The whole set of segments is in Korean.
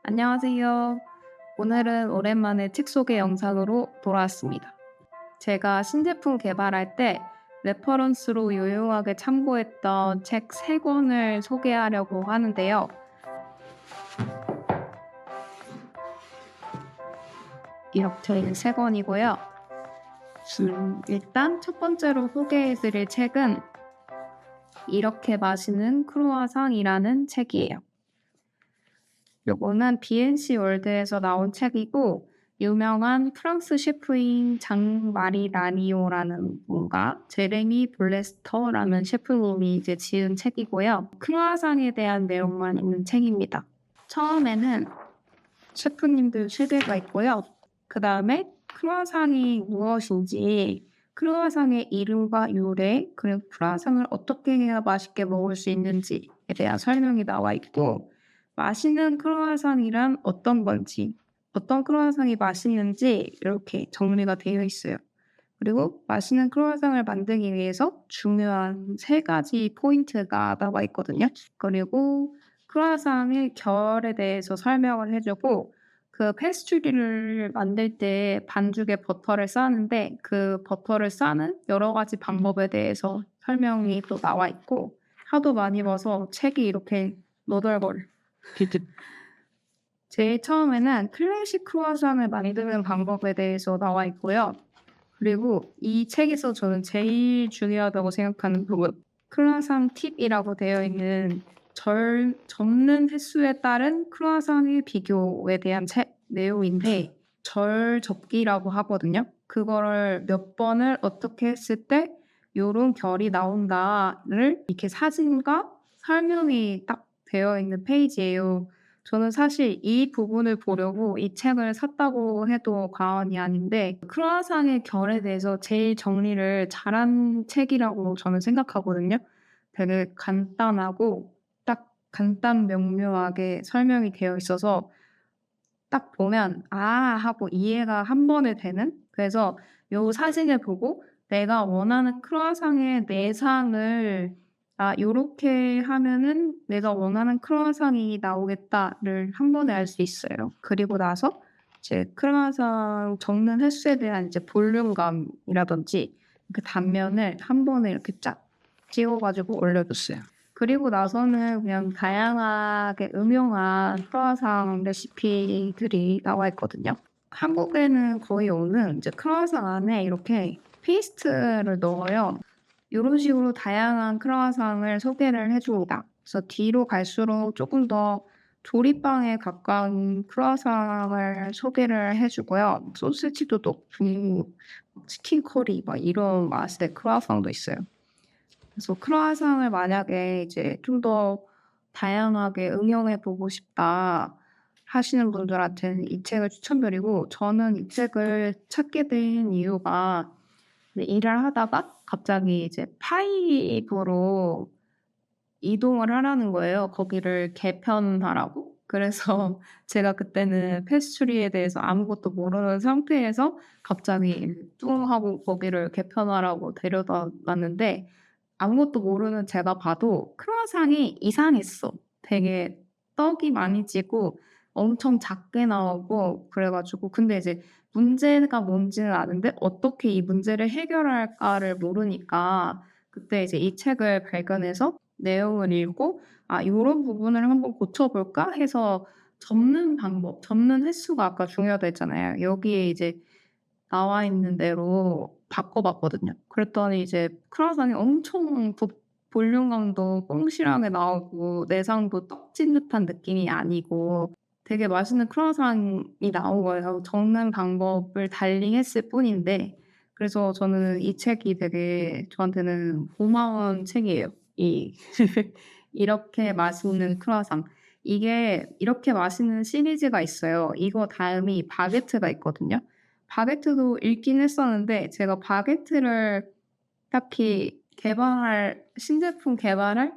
안녕하세요. 오늘은 오랜만에 책 소개 영상으로 돌아왔습니다. 제가 신제품 개발할 때 레퍼런스로 유용하게 참고했던 책 3권을 소개하려고 하는데요. 이렇게 3권이고요. 일단 첫 번째로 소개해드릴 책은 이렇게 마시는 크루아상이라는 책이에요. 요거는 BNC 월드에서 나온 책이고 유명한 프랑스 셰프인 장 마리 라니오라는 분과 제레미 블레스터라는 셰프님이 이제 지은 책이고요. 크루아상에 대한 내용만 있는 책입니다. 처음에는 셰프님들 세계가 있고요. 그 다음에 크루아상이 무엇인지, 크루아상의 이름과 유래, 그리고 크루아상을 어떻게 해야 맛있게 먹을 수 있는지에 대한 설명이 나와 있고, 맛있는 크루아상이란 어떤 건지, 어떤 크루아상이 맛있는지 이렇게 정리가 되어 있어요. 그리고 맛있는 크루아상을 만들기 위해서 중요한 3가지 포인트가 나와 있거든요. 그리고 크루아상의 결에 대해서 설명을 해주고 그 페스츄리를 만들 때 반죽에 버터를 싸는데 그 버터를 싸는 여러 가지 방법에 대해서 설명이 또 나와 있고 하도 많이 봐서 책이 이렇게 너덜거려. 제일 처음에는 클래식 크루아상을 만드는 방법에 대해서 나와 있고요. 그리고 이 책에서 저는 제일 중요하다고 생각하는 부분, 크루아상 팁이라고 되어 있는 접는 횟수에 따른 크루아상의 비교에 대한 책 내용인데 절 접기라고 하거든요. 그거를 몇 번을 어떻게 했을 때 요런 결이 나온다를 이렇게 사진과 설명이 딱 되어 있는 페이지예요. 저는 사실 이 부분을 보려고 이 책을 샀다고 해도 과언이 아닌데 크루아상의 결에 대해서 제일 정리를 잘한 책이라고 저는 생각하거든요. 되게 간단하고 딱 간단 명료하게 설명이 되어 있어서 딱 보면 '아.' 하고 이해가 한 번에 되는, 그래서 요 사진을 보고 내가 원하는 크루아상의 내상을 '아 요렇게 하면은 내가 원하는 크루아상이 나오겠다.'를 한 번에 알 수 있어요. 그리고 나서 이제 크루아상 적는 횟수에 대한 이제 볼륨감이라든지 그 단면을 한 번에 이렇게 쫙 찍어 가지고 올려줬어요. 그리고 나서는 그냥 다양하게 응용한 크루아상 레시피들이 나와 있거든요. 한국에는 거의 없는 이제 크루아상 안에 이렇게 페이스트를 넣어요. 요런 식으로 다양한 크루아상을 소개를 해 줍니다. 그래서 뒤로 갈수록 쪼끔 더 조리빵에 가까운 크루아상을 소개를 해 주고요. 소시지도 넣고 치킨 커리 막 이런 맛의 크루아상도 있어요. 그래서 크루아상을 만약에 이제 좀 더 다양하게 응용해 보고 싶다 하시는 분들한테는 이 책을 추천드리고, 저는 이 책을 찾게 된 이유가 일을 하다가 갑자기 이제 파이브로 이동을 하라는 거예요, 거기를 개편하라고. 그래서 제가 그때는 페스츄리에 대해서 아무것도 모르는 상태에서 갑자기 뚱 하고 거기를 개편하라고 데려다 놨는데 아무것도 모르는 제가 봐도 크루아상이 이상했어. 되게 떡이 많이 지고 엄청 작게 나오고 그래 가지고, 근데 이제 문제가 뭔지는 아는데 어떻게 이 문제를 해결할까를 모르니까 그때 이제 이 책을 발견해서 내용을 읽고 '아 요런 부분을 한번 고쳐 볼까?' 해서 접는 방법, 접는 횟수가 아까 중요하다 했잖아요. 여기에 이제 나와 있는 대로 바꿔 봤거든요. 그랬더니 이제 크루아상이 엄청 볼륨감도 뽕실하게 나오고 내상도 떡진 듯한 느낌이 아니고 되게 맛있는 크루아상이 나온 거예요. 적는 방법을 달리 했을 뿐인데. 그래서 저는 이 책이 되게 저한테는 고마운 책이에요. 이 이렇게 맛있는 크루아상. 이게 이렇게 맛있는 시리즈가 있어요. 이거 다음이 바게트가 있거든요. 바게트도 읽긴 했었는데 제가 바게트를 딱히 신제품 개발할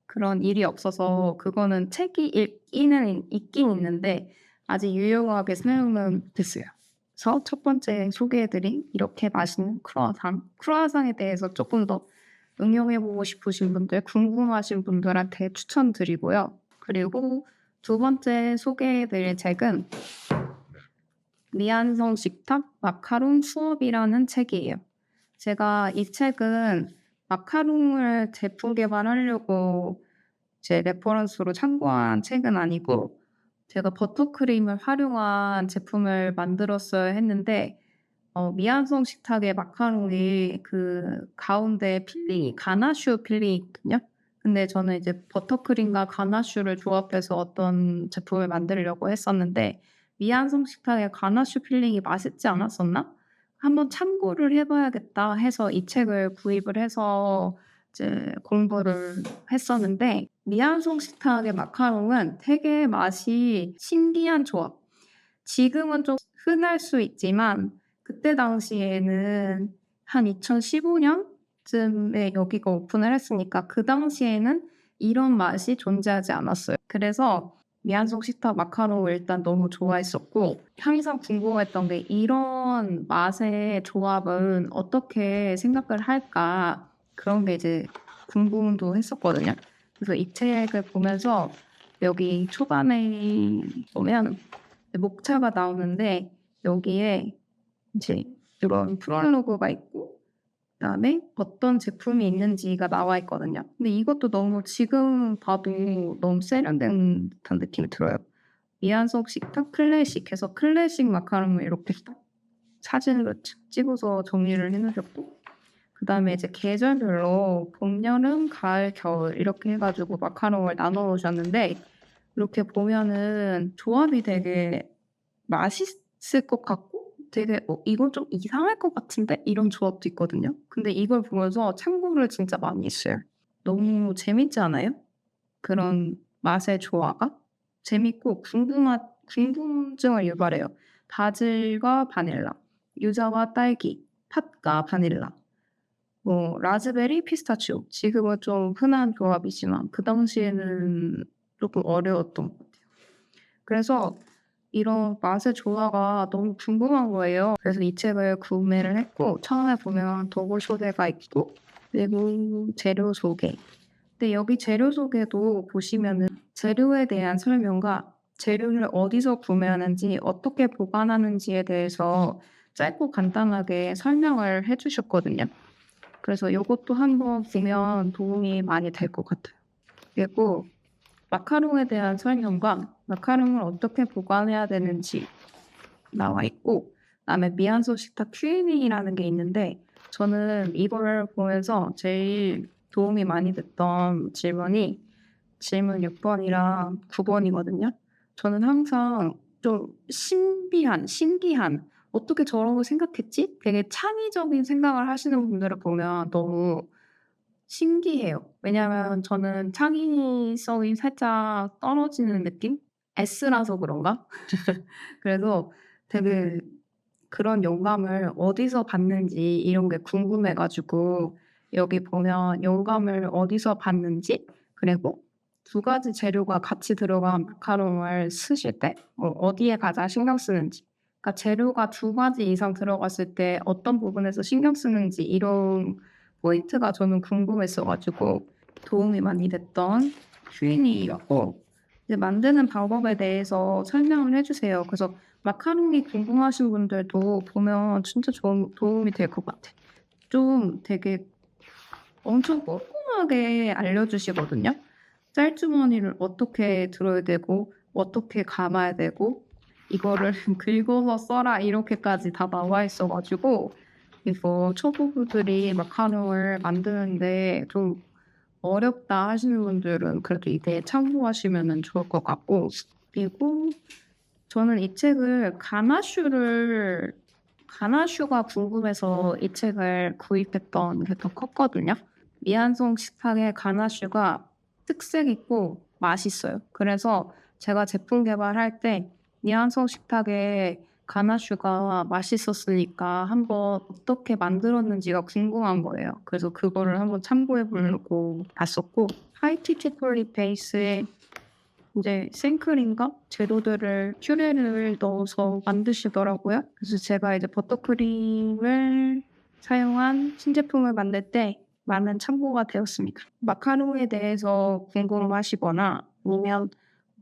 그런 일이 없어서 그거는 책이 읽기는 있긴 있는데 아직 유용하게 사용은 못했어요. 그래서 첫 번째 소개해 드린 이렇게 맛있는 크루아상, 크루아상에 대해서 쪼끔 더 응용해 보고 싶으신 분들, 궁금하신 분들한테 추천드리고요. 그리고 두 번째 소개해드릴 책은 미안성 식탁 마카롱 수업이라는 책이에요. 제가 이 책은 마카롱을 제품 개발하려고 제 레퍼런스로 참고한 책은 아니고 제가 버터크림을 활용한 제품을 만들었어야 했는데 미안성 식탁의 마카롱이 그 가운데 필링이 가나슈 필링이 있거든요. 근데 저는 이제 버터크림과 가나슈를 조합해서 어떤 제품을 만들려고 했었는데 미안성 식탁의 가나슈 필링이 맛있지 않았었나? 한번 참고를 해 봐야겠다 해서 이 책을 구입을 해서 이제 공부를 했었는데 미안성 식탁의 마카롱은 되게 맛이 신기한 조합. 지금은 좀 흔할 수 있지만 그때 당시에는 한 2015년쯤에 여기가 오픈을 했으니까 그 당시에는 이런 맛이 존재하지 않았어요. 그래서 미안성 식탁 마카롱을 일단 너무 좋아했었고 항상 궁금했던 게 이런 맛의 조합은 어떻게 생각을 할까 그런 게 이제 궁금도 했었거든요. 그래서 이 책을 보면서 여기 초반에 보면 목차가 나오는데 여기에 이제 이런 프롤로그가 있고 그다음에 어떤 제품이 있는지가 나와 있거든요. 근데 이것도 너무 지금 봐도 너무 세련된 듯한 느낌이 들어요. 미안석 식탁 클래식 해서 클래식 마카롱을 이렇게 딱 사진으로 찍어서 정리를 해 놓으셨고 그다음에 이제 계절별로 봄, 여름, 가을, 겨울 이렇게 해 가지고 마카롱을 나눠 놓으셨는데 이렇게 보면은 조합이 되게 맛있을 것 같고 되게 '이건 좀 이상할 것 같은데?' 이런 조합도 있거든요. 근데 이걸 보면서 참고를 진짜 많이 했어요. 너무 재밌지 않아요? 그런 맛의 조화가? 재밌고 궁금증을 유발해요. 바질과 바닐라, 유자와 딸기, 팥과 바닐라, 뭐 라즈베리, 피스타치오. 지금은 좀 흔한 조합이지만 그 당시에는 쪼끔 어려웠던 것 같아요. 그래서 이런 맛의 조화가 너무 궁금한 거예요. 그래서 이 책을 구매를 했고 처음에 보면 도구 소개가 있고 그리고 재료 소개. 근데 여기 재료 소개도 보시면은 재료에 대한 설명과 재료를 어디서 구매하는지 어떻게 보관하는지에 대해서 짧고 간단하게 설명을 해 주셨거든요. 그래서 요것도 한번 보면 도움이 많이 될 것 같아요. 그리고 마카롱에 대한 설명과 마카롱을 어떻게 보관해야 되는지 나와 있고 그다음에 미안소 식탁 Q&A라는 게 있는데 저는 이걸 보면서 제일 도움이 많이 됐던 질문 6 번이랑 9 번이거든요. 저는 항상 좀 신기한 '어떻게 저런 걸 생각했지?' 되게 창의적인 생각을 하시는 분들을 보면 너무 신기해요. 왜냐하면 저는 창의성이 살짝 떨어지는 느낌? S라서 그런가? 그래서 되게 그런 영감을 어디서 받는지 이런 게 궁금해 가지고 여기 보면 영감을 어디서 받는지 그리고 두 가지 재료가 같이 들어간 마카롱을 쓰실 때 어디에 가장 신경 쓰는지 그러니까 재료가 두 가지 이상 들어갔을 때 어떤 부분에서 신경 쓰는지 이런 포인트가 저는 궁금했어 가지고 도움이 많이 됐던 Q&A였고 이제 만드는 방법에 대해서 설명을 해 주세요. 그래서 마카롱이 궁금하신 분들도 보면 진짜 좋은 도움이 될 것 같아. 좀 되게 엄청 꼼꼼하게 알려주시거든요. 짤주머니를 어떻게 들어야 되고 어떻게 감아야 되고 이거를 긁어서 써라 이렇게까지 다 나와 있어 가지고 이거 초보부들이 마카롱을 만드는데 좀 어렵다 하시는 분들은 그래도 이게 참고하시면은 좋을 것 같고 그리고 저는 이 책을 가나슈가 궁금해서 이 책을 구입했던 게 더 컸거든요. 미안송 식탁의 가나슈가 특색 있고 맛있어요. 그래서 제가 제품 개발할 때 미안송 식탁의 가나슈가 맛있었으니까 한번 어떻게 만들었는지가 궁금한 거예요. 그래서 그거를 한번 참고해 보려고 봤었고 하이티 치콜리 베이스의 이제 생크림과 재료들을 퓨레를 넣어서 만드시더라고요. 그래서 제가 이제 버터크림을 사용한 신제품을 만들 때 많은 참고가 되었습니다. 마카롱에 대해서 궁금하시거나 아니면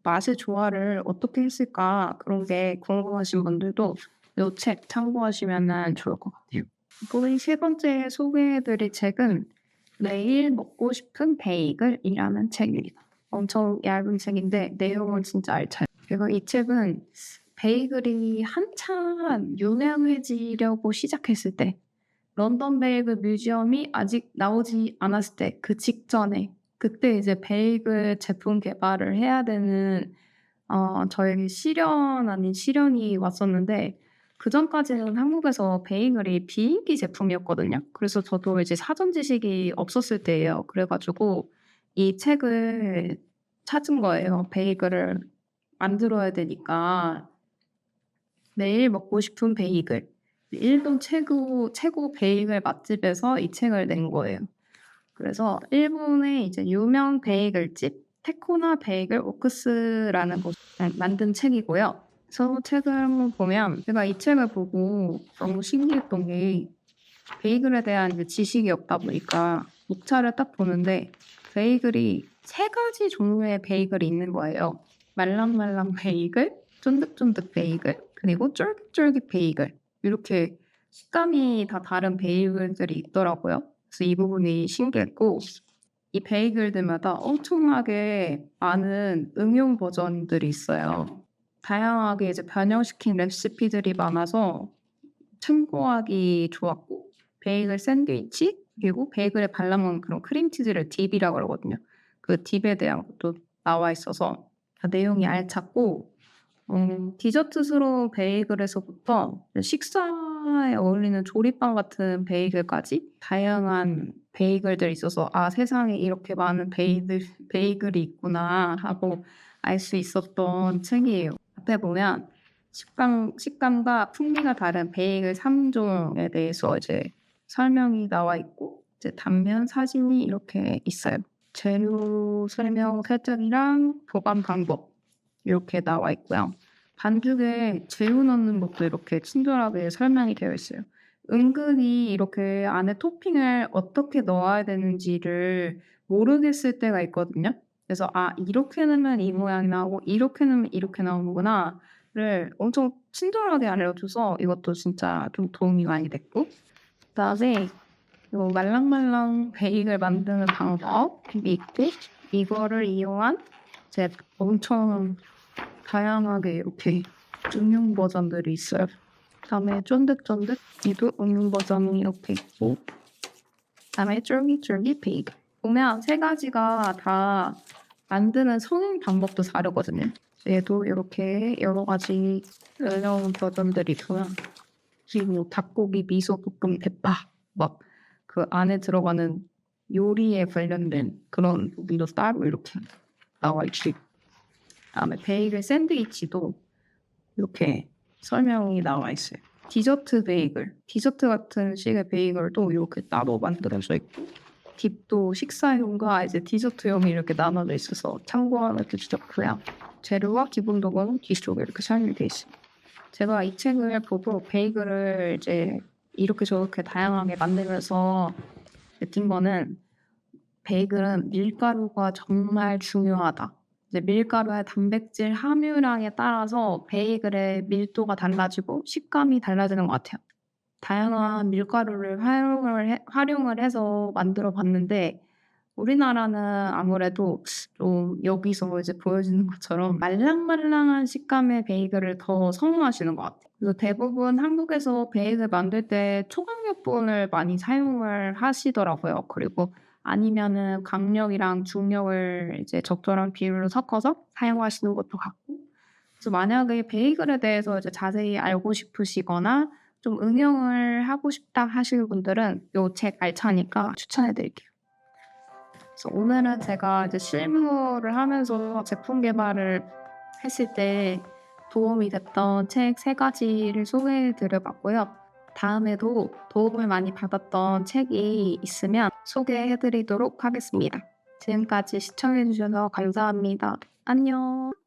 맛의 조화를 어떻게 했을까 그런 게 궁금하신 분들도 이 책 참고하시면 좋을 것 같아요. 이번에 세 번째 소개해드릴 책은 매일 먹고 싶은 베이글이라는 책입니다. 엄청 얇은 책인데 내용은 진짜 알차요. 그리고 이 책은 베이글이 한참 유명해지려고 시작했을 때 런던 베이글 뮤지엄이 아직 나오지 않았을 때 그 직전에 그때 이제 베이글 제품 개발을 해야 되는 저에게 시련 아닌 시련이 왔었는데 그전까지는 한국에서 베이글이 비인기 제품이었거든요. 그래서 저도 이제 사전 지식이 없었을 때예요. 그래 가지고 이 책을 찾은 거예요. 베이글을 만들어야 되니까. 매일 먹고 싶은 베이글. 일본 최고 베이글 맛집에서 이 책을 낸 거예요. 그래서 일본의 이제 유명 베이글집 테코나 베이글 워크스라는 곳 만든 책이고요. 그래서 책을 한번 보면 제가 이 책을 보고 너무 신기했던 게 베이글에 대한 그 지식이 없다 보니까 목차를 딱 보는데 베이글이 세 가지 종류의 베이글이 있는 거예요. 말랑말랑 베이글, 쫀득쫀득 베이글, 그리고 쫄깃쫄깃 베이글. 이렇게 식감이 다 다른 베이글들이 있더라고요. 그래서 이 부분이 신기했고 이 베이글들마다 엄청나게 많은 응용 버전들이 있어요. 다양하게 이제 변형시킨 레시피들이 많아서 참고하기 좋았고 베이글 샌드위치 그리고 베이글에 발라먹는 그런 크림치즈를 딥이라고 그러거든요. 그 딥에 대한 것도 나와 있어서 내용이 알찼고 디저트스러운 베이글에서부터 식사에 어울리는 조리빵 같은 베이글까지 다양한 베이글들이 있어서 세상에 이렇게 많은 베이글이 있구나 하고 알 수 있었던 책이에요. 앞에 보면 식감과 풍미가 다른 베이글 3종에 대해서 이제 설명이 나와 있고 이제 단면 사진이 이렇게 있어요. 재료 설명 설정이랑 보관 방법 이렇게 나와 있고요. 반죽에 재우 넣는 것도 이렇게 친절하게 설명이 되어 있어요. 은근히 이렇게 안에 토핑을 어떻게 넣어야 되는지를 모르겠을 때가 있거든요. 그래서 이렇게 넣으면 이 모양이 나오고 이렇게 넣으면 이렇게 나오는구나를 엄청 친절하게 알려줘서 이것도 진짜 좀 도움이 많이 됐고 그다음에 요 말랑말랑 베이글 만드는 방법이 있고 이거를 이용한 이제 엄청 다양하게 이렇게 응용 버전들이 있어요. 그다음에 쫀득쫀득 이도 응용 버전이 이렇게 있고 그다음에 쫄깃쫄깃 베이글 보면 세 가지가 다 만드는 성행 방법도 다르거든요. 얘도 이렇게 여러 가지 응용 버전들이 있고요. 그리고 닭고기 미소 볶음 대파 막 그 안에 들어가는 요리에 관련된 그런 부분도 따로 이렇게 나와 있고 그다음에 베이글 샌드위치도 이렇게 설명이 나와 있어요. 디저트 베이글, 디저트 같은 식의 베이글도 이렇게 따로 만들어져 있고 딥도 식사용과 이제 디저트용이 이렇게 나눠져 있어서 참고하면 좋고요. 재료와 기본 도구는 뒤쪽에 이렇게 설명되어 있습니다. 제가 이 책을 보고 베이글을 이제 이렇게 저렇게 다양하게 만들면서 느낀 거는 베이글은 밀가루가 정말 중요하다. 이제 밀가루의 단백질 함유량에 따라서 베이글의 밀도가 달라지고 식감이 달라지는 것 같아요. 다양한 밀가루를 활용을 해서 만들어 봤는데 우리나라는 아무래도 좀 여기서 이제 보여지는 것처럼 말랑말랑한 식감의 베이글을 더 선호하시는 것 같아요. 그래서 대부분 한국에서 베이글 만들 때 초강력분을 많이 사용을 하시더라고요. 그리고 아니면은 강력이랑 중력을 이제 적절한 비율로 섞어서 사용하시는 것도 같고. 그래서 만약에 베이글에 대해서 이제 자세히 알고 싶으시거나 좀 응용을 하고 싶다 하시는 분들은 이 책 알차니까 추천해 드릴게요. 그래서 오늘은 제가 이제 실무를 하면서 제품 개발을 했을 때 도움이 됐던 책 3가지를 소개해 드려봤고요. 다음에도 도움을 많이 받았던 책이 있으면 소개해 드리도록 하겠습니다. 지금까지 시청해 주셔서 감사합니다. 안녕.